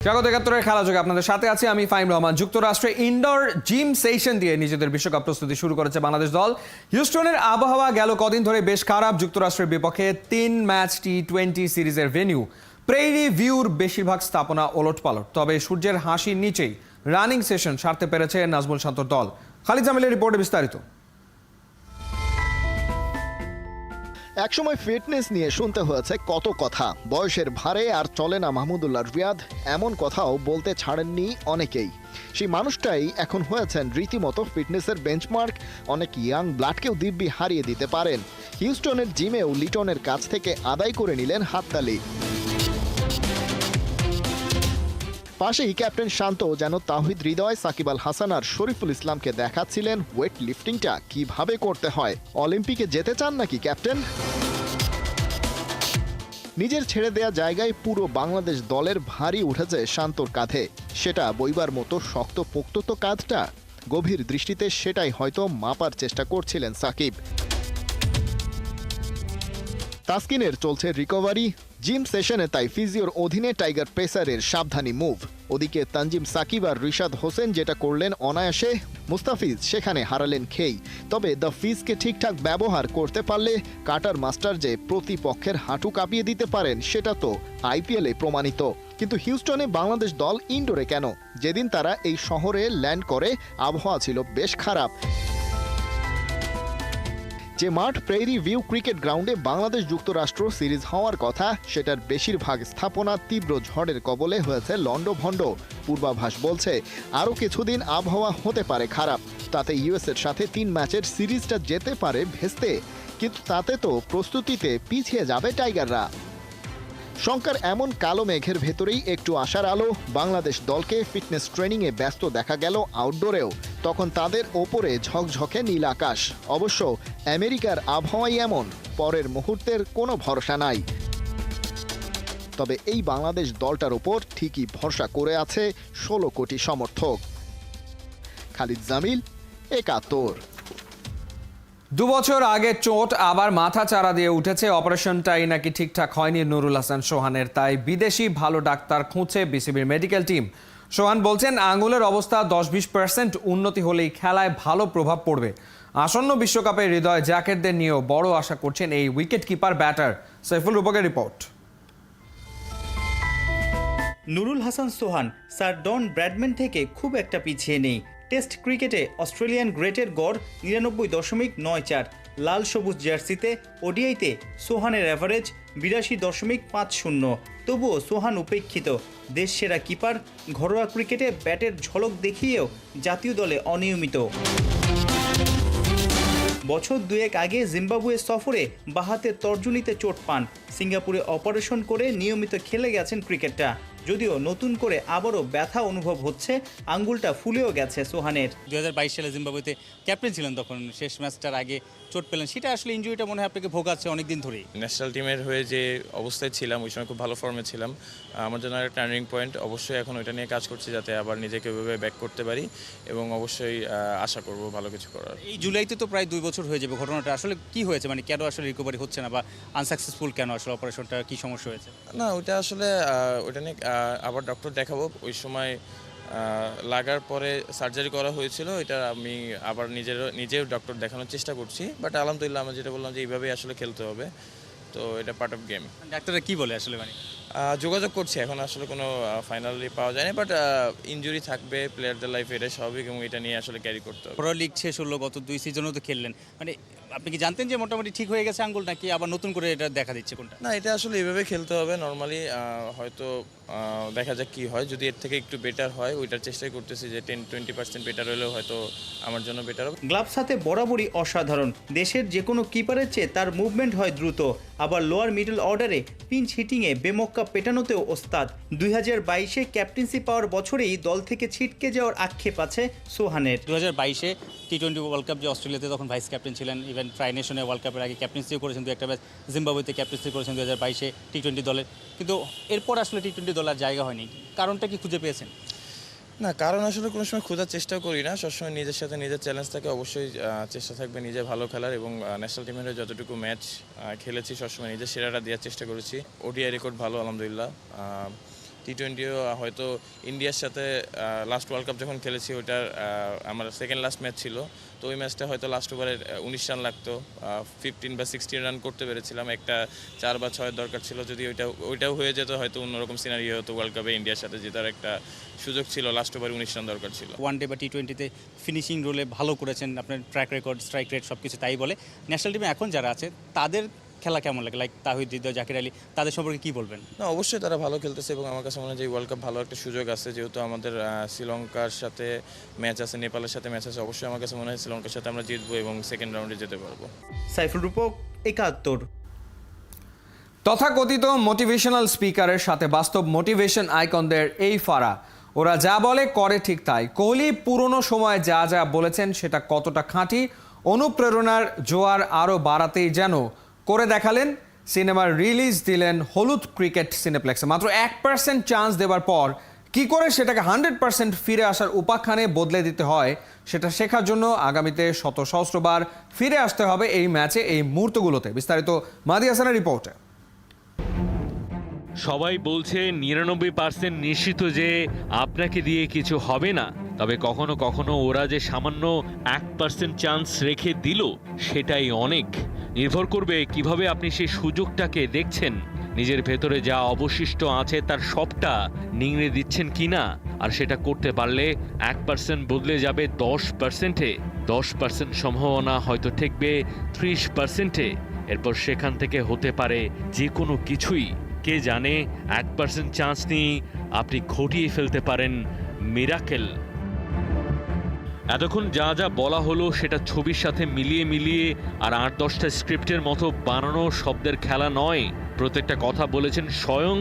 স্বাগত ৭১-এর খেলা যোগে আপনাদের সাথে আছি আমি ফাহিম রহমান। যুক্তরাষ্ট্রে ইনডোর জিম সেশন দিয়ে নিজেদের বিশ্বকাপ প্রস্তুতি শুরু করেছে বাংলাদেশ দল। হিউস্টনের আবহাওয়া গেল কদিন ধরে বেশ খারাপ। যুক্তরাষ্ট্রের বিপক্ষে ৩ ম্যাচ টি-20 সিরিজের ভেন্যু প্রেইরি ভিউর বেশিরভাগ স্থাপনা ওলটপালট। তবে সূর্যের হাসির নিচেই রানিং সেশন সারতে পেরেছে নাজমুল শান্তর দল। খালিদ জামিলের রিপোর্টে বিস্তারিত। একসময় ফিটনেস নিয়ে শুনতে হয়েছে কত কথা, বয়সের ভারে আর চলে না মাহমুদুল্লাহ রিয়াদ, এমন কথাও বলতে ছাড়েননি অনেকেই। সেই মানুষটাই এখন হয়েছেন রীতিমতো ফিটনেসের বেঞ্চমার্ক। অনেক ইয়াং ব্লাডকেও দিব্যি হারিয়ে দিতে পারেন। হিউস্টনের জিমেও লিটনের কাছ থেকে আদায় করে নিলেন হাততালি। পাশেই ক্যাপ্টেন শান্ত যেন তাওহিদ হৃদয়, সাকিব আল হাসান আর শরীফুল ইসলামকে দেখাচ্ছিলেন ওয়েট লিফটিংটা কিভাবে করতে হয়। অলিম্পিকে যেতে চান নাকি ক্যাপ্টেন? নিজের ছেড়ে দেয়া জায়গায় পুরো বাংলাদেশ দলের ভারী উঠেছে শান্তর কাঁধে। সেটা বইবার মতো শক্ত পোক্ত তো কাঁধটা। গভীর দৃষ্টিতে সেটাই হয়তো মাপার চেষ্টা করছিলেন সাকিব। তাসকিনের চলছে রিকভারি। জিম সেশনে তাই ফিজিওর অধীনে টাইগার পেসারের সাবধানী মুভ। ওদিকে তানজিম সাকিব আর রিশাদ হোসেন যেটা করলেন অনায়াসে, মুস্তাফিজ সেখানে হারালেন খেই। তবে দ্য ফিজকে ঠিকঠাক ব্যবহার করতে পারলে কাটার মাস্টার যে প্রতিপক্ষের হাঁটু কাঁপিয়ে দিতে পারেন সেটা তো আইপিএলে প্রমাণিত। কিন্তু হিউস্টনে বাংলাদেশ দল ইনডোরে কেন? যেদিন তারা এই শহরে ল্যান্ড করে আবহাওয়া ছিল বেশ খারাপ। যে মাঠ প্রেইরি ভিউ ক্রিকেট গ্রাউন্ডে বাংলাদেশ যুক্তরাষ্ট্র সিরিজ হওয়ার কথা, সেটার বেশিরভাগ স্থাপনা তীব্র ঝড়ের কবলে হয়েছে লন্ডভন্ড। পূর্বাভাস বলছে আরও কিছুদিন আবহাওয়া হতে পারে খারাপ। তাতে ইউএসের সাথে ৩ ম্যাচের সিরিজটা যেতে পারে ভেস্তে। কিন্তু তাতে তো প্রস্তুতিতে পিছিয়ে যাবে টাইগাররা। শঙ্কার এমন কালো মেঘের ভেতরেই একটু আশার আলো। বাংলাদেশ দলকে ফিটনেস ট্রেনিংয়ে ব্যস্ত দেখা গেল আউটডোরেও। তখন তাদের ওপরে ঝকঝকে নীল আকাশ। অবশ্য আমেরিকার আবহাওয়াই এমন, পরের মুহূর্তের কোনো ভরসা নাই। তবে এই বাংলাদেশ দলটার ওপর ঠিকই ভরসা করে আছে ১৬ কোটি সমর্থক। খালিদ জামিল, ৭১। ২ বছর আগে চোট, আবার মাথা চারা দিয়ে উঠেছে। অপারেশনটাই নাকি ঠিকঠাক হয়নি নুরুল হাসান সোহানের। তাই বিদেশি ভালো ডাক্তার খুঁজছে বিসিবির মেডিকেল টিম। সোহান বলছেন আঙুলের অবস্থা ১০-২০% উন্নতি হলেই খেলায় ভালো প্রভাব পড়বে। আসন্ন বিশ্বকাপে হৃদয় জ্যাকেটদের নিয়েও বড় আশা করছেন এই উইকেট কিপার ব্যাটার। সাইফুল রূপকের report. Nurul Hasan Sohan sir Don Bradman থেকে খুব একটা পিছিয়ে নেই। টেস্ট ক্রিকেটে অস্ট্রেলিয়ান গ্রেটের গড় ৯৯.৯৪। লাল সবুজ জার্সিতে ওডিআইতে সোহানের অ্যাভারেজ ৮২.৫০। তবুও সোহান উপেক্ষিত। দেশ সেরা কিপার ঘরোয়া ক্রিকেটে ব্যাটের ঝলক দেখিয়েও জাতীয় দলে অনিয়মিত। বছর দুয়েক আগে জিম্বাবুয়ে সফরে বাহাতে তর্জনীতে চোট পান। সিঙ্গাপুরে অপারেশন করে নিয়মিত খেলে গেছেন ক্রিকেটটা। যদিও নতুন করে আবারও ব্যথা অনুভব হচ্ছে, আঙ্গুলটা ফুলেও গেছে সোহানের। ২০২২ সালে জিম্বাবুয়েতে ক্যাপ্টেন ছিলেন, তখন শেষ ম্যাচটার আগে চোট পেলেন। সেটা আসলে ইনজুরিটা মনে হয় আপনাকে ভোগাচ্ছে অনেকদিন ধরেই। ন্যাশনাল টিমের হয়ে যে অবস্থায় ছিলাম ওই সময় খুব ভালো ফর্মে ছিলাম। আমার জন্য একটা টার্নিং পয়েন্ট। অবশ্যই এখন ওইটা নিয়ে কাজ করছি যাতে আবার নিজেকে ওইভাবে ব্যাক করতে পারি, এবং অবশ্যই আশা করব ভালো কিছু করার। এই জুলাইতে তো প্রায় 2 বছর হয়ে যাবে। ঘটনাটা আসলে কি হয়েছে, মানে কেন আসলে রিকভারি হচ্ছে না, বা আনসাকসেসফুল কেন আসলে অপারেশনটা, কি সমস্যা হয়েছে? না, ওইটা আসলে ওইটা নিয়ে আবার ডক্টর দেখাবো। ওই সময় লাগার পরে সার্জারি করা হয়েছিল, এটা আমি আবার নিজেও ডক্টর দেখানোর চেষ্টা করছি। বাট আলহামদুলিল্লাহ আমি যেটা বললাম যে এইভাবেই আসলে খেলতে হবে, তো এটা পার্ট অফ গেম। ডাক্তাররা কি বলে আসলে, মানে যোগাযোগ করছি, এখন আসলে কোনো ফাইনালি পাওয়া যায়নি। বাট ইনজুরি থাকবে প্লেয়ারদের লাইফে, এটা স্বাভাবিক, এবং এটা নিয়ে আসলে ক্যারি করতে হবে। প্রো লিগ শেষ হলো, গত 2 সিজনও তো খেললেন। মানে আপনি কি জানতেন যে মোটামুটি ঠিক হয়ে গেছে আঙ্গুল, নাকি আবার নতুন করে এটা দেখা দিচ্ছে কোনটা? না, এটা আসলে এভাবে খেলতে হবে নর্মালি। হয়তো দেখা যাক কি হয়। যদি এর থেকে একটু বেটার হয়, ওইটার চেষ্টাই করতেছি যে 10-20% বেটার হলেও হয়তো আমার জন্য বেটার হবে। গ্লাভস হাতে বরাবরই অসাধারণ। দেশের যে কোনো কিপারের চেয়ে তার মুভমেন্ট হয় দ্রুত। আবার লোয়ার মিডল অর্ডারে পিঞ্চ হিটিংয়ে বেমক্কা পেটানোতেও ওস্তাদ। ২০২২-এ ক্যাপ্টেন্সি পাওয়ার বছরেই দল থেকে ছিটকে যাওয়ার আক্ষেপ আছে সোহানের। 2022-এ টি-20 ওয়ার্ল্ড কাপ যে অস্ট্রেলিয়াতে তখন ভাইস ক্যাপ্টেন ছিলেন, ইভেন ট্রাই নেশনে ওয়ার্ল্ড কাপের আগে ক্যাপ্টেন্সিও করেছেন 2-একটা ম্যাচ। জিম্বাবুয়েতে ক্যাপ্টেন্সি করেছেন 2022-এ টি-20 দলের। কিন্তু এরপর আসলে টি-20 দলের জায়গা হয়নি। কারণটা কি খুঁজে পেয়েছেন? না, কারণ আসলে কোনো সময় খোঁজার চেষ্টাও করি না। সবসময় নিজের সাথে নিজের চ্যালেঞ্জ থাকে। অবশ্যই চেষ্টা থাকবে নিজে ভালো খেলার, এবং ন্যাশনাল টিমের যতটুকু ম্যাচ খেলেছি সবসময় নিজের সেরাটা দেওয়ার চেষ্টা করেছি। ওডিআই রেকর্ড ভালো আলহামদুলিল্লাহ। টি-20ও হয়তো ইন্ডিয়ার সাথে লাস্ট ওয়ার্ল্ড কাপ যখন খেলেছি ওইটার আমার সেকেন্ড লাস্ট ম্যাচ ছিল, তো ওই ম্যাচটা হয়তো লাস্ট ওভারে 19 রান লাগতো, 15 বা 16 রান করতে পেরেছিলাম, একটা 4 বা 6 দরকার ছিল। যদি ওইটাও হয়ে যেত হয়তো অন্যরকম সিনারিও হতো, ওয়ার্ল্ড কাপে ইন্ডিয়ার সাথে জেতার একটা সুযোগ ছিল, লাস্ট ওভারে 19 রান দরকার ছিল। ওয়ানডে বা টি-20তে ফিনিশিং রোলে ভালো করেছেন, আপনার ট্র্যাক রেকর্ড, স্ট্রাইক রেট সব কিছু তাই বলে। ন্যাশনাল টিমে এখন যারা আছে তাদের খেলা কেমন লাগে, লাইক তাহিদ হৃদয়, জাকির আলী, তাদের সম্পর্কে কী বলবেন? না, অবশ্যই তারা ভালো খেলতেছে এবং আমার কাছে মনে হয় যে ওয়ার্ল্ড কাপ ভালো একটা সুযোগ আছে, যেহেতু আমাদের শ্রীলঙ্কার সাথে ম্যাচ আছে, নেপালের সাথে ম্যাচ আছে। অবশ্যই আমার কাছে মনে হয় শ্রীলঙ্কার সাথে আমরা জিতবো এবং সেকেন্ড রাউন্ডে যেতে পারবো। সাইফুল রূপক, 71। তথাকথিত মোটিভেশনাল স্পিকারের সাথে বাস্তব মোটিভেশন আইকনদের এই ফাড়া, ওরা যা বলে করে ঠিক তাই। কোহলি পুরনো সময়ে যা যা বলেছেন সেটা কতটা খাঁটি, অনুপ্রেরণার জোয়ার আরও বাড়াতেই যেন করে দেখালেন। সিনেমার রিলিজ দিলেন হলুদ ক্রিকেট সিনেপ্লেক্সে। মাত্র 1% চান্স দেওয়ার পর কি করে সেটাকে 100% ফিরে আসার উপাখ্যানে বদলে দিতে হয়, সেটা শেখার জন্য আগামীতে শত সহস্রবার ফিরে আসতে হবে এই ম্যাচে, এই মুহূর্তগুলোতে। বিস্তারিত মাহদি হাসানের রিপোর্টে। সবাই বলছে 99% নিশ্চিত যে আপনাকে দিয়ে কিছু হবে না, তবে কখনো কখনো ওরা যে সামান্য 1% চান্স রেখে দিল সেটাই অনেক। নির্ভর করবে কিভাবে আপনি সেই সুযোগটাকে দেখছেন, নিজের ভেতরে যা অবশিষ্ট আছে তার সবটা নিংড়ে দিচ্ছেন কিনা। আর সেটা করতে পারলে 1% বদলে যাবে 10%-এ, 10% সম্ভাবনা হয়তো ঠেকবে 30%-এ। এরপর সেখান থেকে হতে পারে যে কোনো কিছুই। কে জানে, 1% চান্স নিয়ে আপনি ঘটিয়ে ফেলতে পারেন মিরাকেল। এতক্ষণ যা যা বলা হলো সেটা ছবির সাথে মিলিয়ে আর 8-10টা স্ক্রিপ্টের মতো বানানো শব্দের খেলা নয়। প্রত্যেকটা কথা বলেছেন স্বয়ং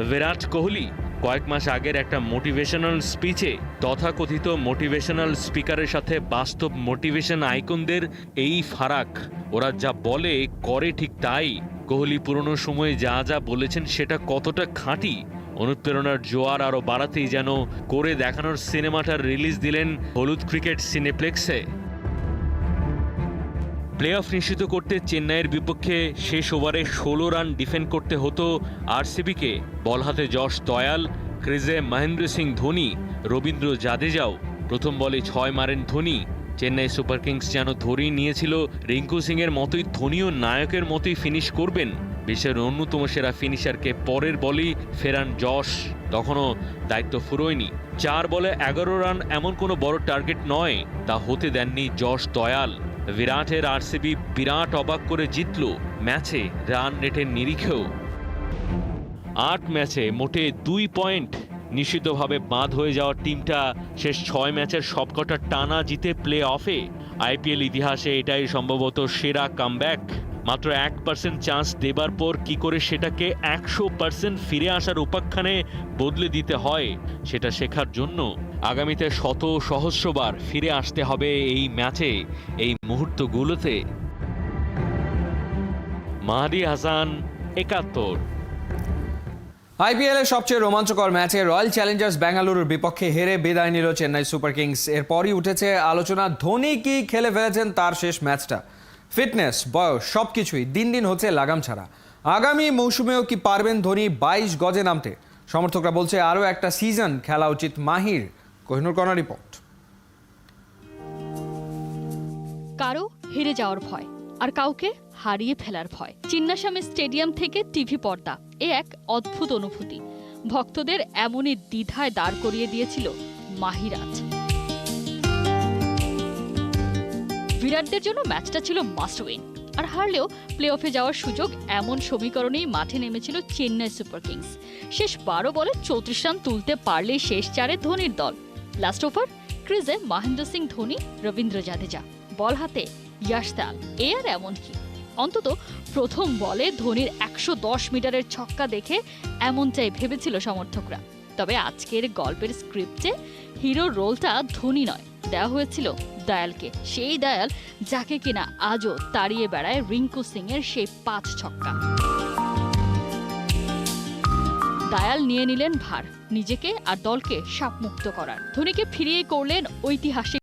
বিরাট কোহলি। কয়েক মাস আগের একটা মোটিভেশনাল স্পিচে তথাকথিত মোটিভেশনাল স্পিকারের সাথে বাস্তব মোটিভেশন আইকনদের এই ফারাক, ওরা যা বলে করে ঠিক তাই। কোহলি পুরনো সময়ে যা যা বলেছেন সেটা কতটা খাঁটি, অনুপ্রেরণার জোয়ার আরও বাড়াতেই যেন করে দেখানোর সিনেমাটার রিলিজ দিলেন হলুদ ক্রিকেট সিনেপ্লেক্সে। প্লে অফ নিশ্চিত করতে চেন্নাইয়ের বিপক্ষে শেষ ওভারে 16 রান ডিফেন্ড করতে হতো আরসিবিকে। বল হাতে যশ দয়াল, ক্রিজে মহেন্দ্র সিং ধোনি, রবীন্দ্র জাদেজাও। প্রথম বলে 6 মারেন ধোনি। চেন্নাই সুপার কিংস যেন ধরেই নিয়েছিল রিঙ্কু সিংয়ের মতোই ধোনিও নায়কের মতোই ফিনিশ করবেন। বিশ্বের অন্যতম সেরা ফিনিশারকে পরের বলেই ফেরান যশ। তখনও দায়িত্ব ফুরোয়নি। 4 বলে 11 রান এমন কোনো বড় টার্গেট নয়, তা হতে দেননি যশ দয়াল। বিরাটের আরসিবি বিরাট অবাক করে জিতল ম্যাচে রান রেটের নিরিখেও। 8 ম্যাচে মোটে 2 পয়েন্ট। নিশ্চিতভাবে বাদ হয়ে যাওয়া টিমটা শেষ 6 ম্যাচের সবকটা টানা জিতে প্লে অফে। আইপিএল ইতিহাসে এটাই সম্ভবত সেরা কামব্যাক। মাত্র 1% চান্স দেবার পর কি করে সেটাকে 100% ফিরে আসার উপাখ্যানে বদলে দিতে হয়, সেটা শেখার জন্য আগামীতে শত সহস্রবার ফিরে আসতে হবে এই ম্যাচে, এই মুহূর্তগুলোতে। মাহদি হাসান, 71। আইপিএলের সবচেয়ে রোমাঞ্চকর ম্যাচে রয়্যাল চ্যালেঞ্জার্স বেঙ্গালুরুর বিপক্ষে হেরে বিদায় নিল চেন্নাই সুপার কিংস। এরপরই উঠেছে আলোচনা, ধোনি কি খেলে ফেলেছেন তার শেষ ম্যাচটা। ফিটনেস, বয়স সবকিছুই দিন দিন হচ্ছে লাগাম ছাড়া। আগামী মৌসুমেও কি পারবেন ধোনি 22 গজে নামতে? সমর্থকরা বলছে আরও একটা সিজন খেলা উচিত মাহির। কোহিনুর কর্ণা রিপোর্ট। কারো হেরে যাওয়ার ভয়, আর কাউকে হারিয়ে ফেলার ভয়। চিন্নাস্বামী স্টেডিয়াম থেকে টিভি পর্দা, এ এক অদ্ভুত অনুভূতি। ভক্তদের এমনই দ্বিধায় দাঁড় করিয়ে দিয়েছিল মাহিরাজ। বিরাটদের জন্য ম্যাচটা ছিল মাস্ট উইন, আর হারলেও প্লে অফে যাওয়ার সুযোগ, এমন সমীকরণেই মাঠে নেমেছিল চেন্নাই সুপার কিংস। শেষ 12 বলে 34 রান তুলতে পারলেই শেষ 4-এ ধোনির দল। লাস্ট ওভার ক্রিজে মহেন্দ্র সিং ধোনি, রবীন্দ্র জাদেজা, বল হাতে ইয়াশ দয়াল। এ আর এমন কি, অন্তত প্রথম বলে ধোনির 110 মিটারের ছক্কা দেখে এমনটাই ভেবেছিল সমর্থকরা। তবে আজকের গল্পের স্ক্রিপ্টে হিরোর রোলটা ধোনি নয়, দেওয়া হয়েছিল দয়ালকে। সেই দয়াল যাকে কিনা আজও তাড়িয়ে বেড়ায় রিঙ্কু সিং এর সেই 5 ছক্কা। দয়াল নিয়ে নিলেন ভার, নিজেকে আর দলকে সাপমুক্ত করার। ধোনিকে ফিরিয়ে করলেন ঐতিহাসিক